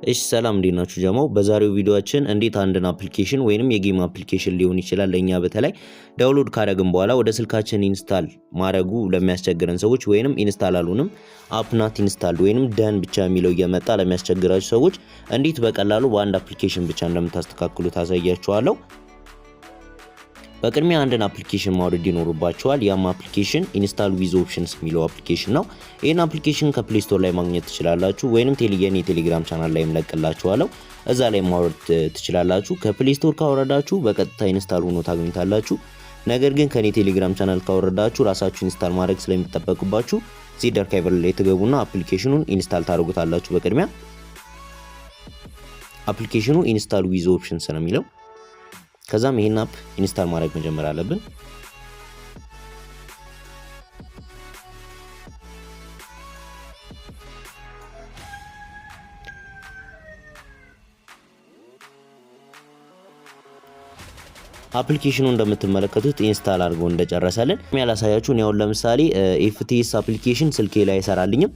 እሺ ሰላም እንዴት ናችሁ ጀማው በዛሬው ቪዲዮአችን እንዴት አንድን አፕሊኬሽን ወይንም የጌም አፕሊኬሽን ሊሆን ይችላል ለኛ በተለይ ዳውንሎድ ካደረግን በኋላ ወደ ስልካችን ኢንስታል ማድረጉ ለሚያስቸግረን ሰዎች ወይንም ኢንስታል አሉንም አፕ ናት ኢንስታልድ ወይንም ደን ብቻ የሚለው እየመጣ ለሚያስቸግራችሁ ሰዎች እንዴት በቀላሉ በአንድ አፕሊኬሽን ብቻ እንደምታስተካክሉት አሳያችኋለሁ። በቅድሚያ አንድን አፕሊኬሽን ማውረድ ይኖርባችኋል። ያም አፕሊኬሽን ኢንስታል ዊዝ ኦፕሽንስ የሚለው አፕሊኬሽን ነው። ይሄን አፕሊኬሽን ከፕሌይ ስቶር ላይ ማግኘት ትችላላችሁ ወይንም የቴሌግራም ቻናል ላይ እለቅላችኋለሁ እዛ ላይ ማውረድ ትችላላችሁ። ከፕሌይ ስቶር ካወረዳችሁ በቀጥታ ኢንስታል ሆኖ ታገኙታላችሁ። ነገር ግን ከኔ ቴሌግራም ቻናል ካወረዳችሁ ራሳችሁ ኢንስታል ማድረግ ስለሚጠበቅባችሁ ዜድ አርካይቨር ላይ ትገቡና አፕሊኬሽኑን ኢንስታል ታደርጉታላችሁ። በቅድሚያ አፕሊኬሽኑ ኢንስታል ዊዝ ኦፕሽንስ ነው የሚለው። ከዛም ይሄን አፕ ኢንስታል ማድረግ መጀመር አለብን። አፕሊኬሽኑ እንደምትመለከቱት ኢንስታል አድርጎ እንደጨረሰልን ያላሳያችሁ ነው። ለምሳሌ ኤፍቲኤስ አፕሊኬሽን ስልኬ ላይ አይሰራልኝም።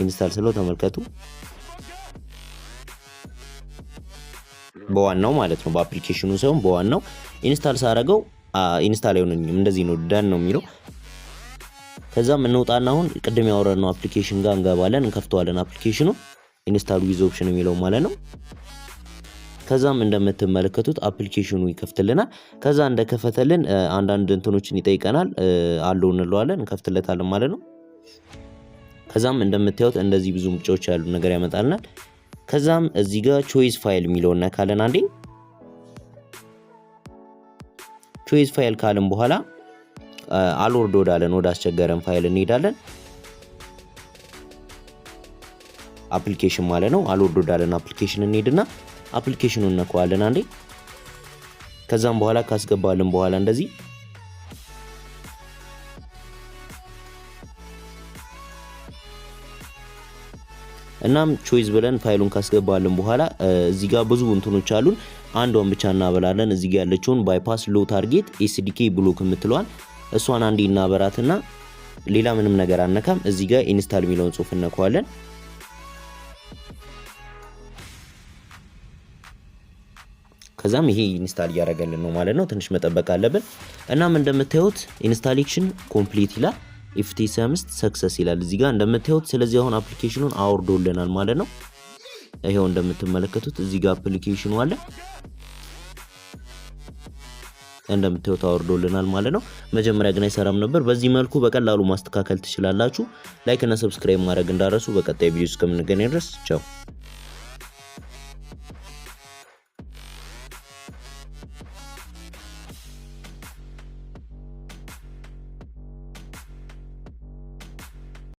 ኢንስታል ስለው ተመልከቱ። በዋናው ማለት ነው በአፕሊኬሽኑ ሳይሆን በዋናው ኢንስታል ሳደርገው ኢንስታል አይሆንልኝም። እንደዚህ ነው ደን ነው የሚለው። ከዛም እንውጣና አሁን ቅድም ያወራነው አፕሊኬሽን ጋር እንገባለን፣ እንከፍተዋለን። አፕሊኬሽኑ ኢንስታል ዊዝ ኦፕሽን የሚለው ማለት ነው። ከዛም እንደምትመለከቱት አፕሊኬሽኑ ይከፍትልናል። ከዛ እንደከፈተልን አንዳንድ እንትኖችን ይጠይቀናል። አለው እንለዋለን፣ እንከፍትለታለን ማለት ነው። ከዛም እንደምታዩት እንደዚህ ብዙ ምርጫዎች ያሉ ነገር ያመጣልናል። ከዛም እዚህ ጋር ቾይስ ፋይል የሚለውን ነካለን። አንዴ ቾይስ ፋይል ካልን በኋላ አልወርድ ወዳለን ወደ አስቸገረን ፋይል እንሄዳለን። አፕሊኬሽን ማለት ነው። አልወርድ ወዳለን አፕሊኬሽን እንሄድና አፕሊኬሽኑን ነካዋለን አንዴ። ከዛም በኋላ ካስገባልን በኋላ እንደዚህ እናም ቾይስ ብለን ፋይሉን ካስገባልን በኋላ እዚህ ጋር ብዙ እንትኖች አሉን። አንዷን ብቻ እናበራለን። እዚህ ጋር ያለችውን ባይፓስ ሎ ታርጌት ኤስዲኬ ብሎክ የምትለዋን እሷን አንዴ እናበራትና ሌላ ምንም ነገር አነካም። እዚህ ጋር ኢንስታል የሚለውን ጽሁፍ እንነካዋለን። ከዛም ይሄ ኢንስታል እያደረገልን ነው ማለት ነው። ትንሽ መጠበቅ አለብን። እናም እንደምታዩት ኢንስታሌሽን ኮምፕሊት ይላል። ኤፍቲኤስ 5 ሰክሰስ ይላል እዚህ ጋር እንደምታዩት። ስለዚህ አሁን አፕሊኬሽኑን አውርዶልናል ማለት ነው። ይሄው እንደምትመለከቱት እዚህ ጋር አፕሊኬሽኑ አለ እንደምታዩት አውርዶልናል ማለት ነው። መጀመሪያ ግን አይሰራም ነበር። በዚህ መልኩ በቀላሉ ማስተካከል ትችላላችሁ። ላይክ እና ሰብስክራይብ ማድረግ እንዳረሱ። በቀጣይ ቪዲዮ እስከምንገናኝ ድረስ ቻው።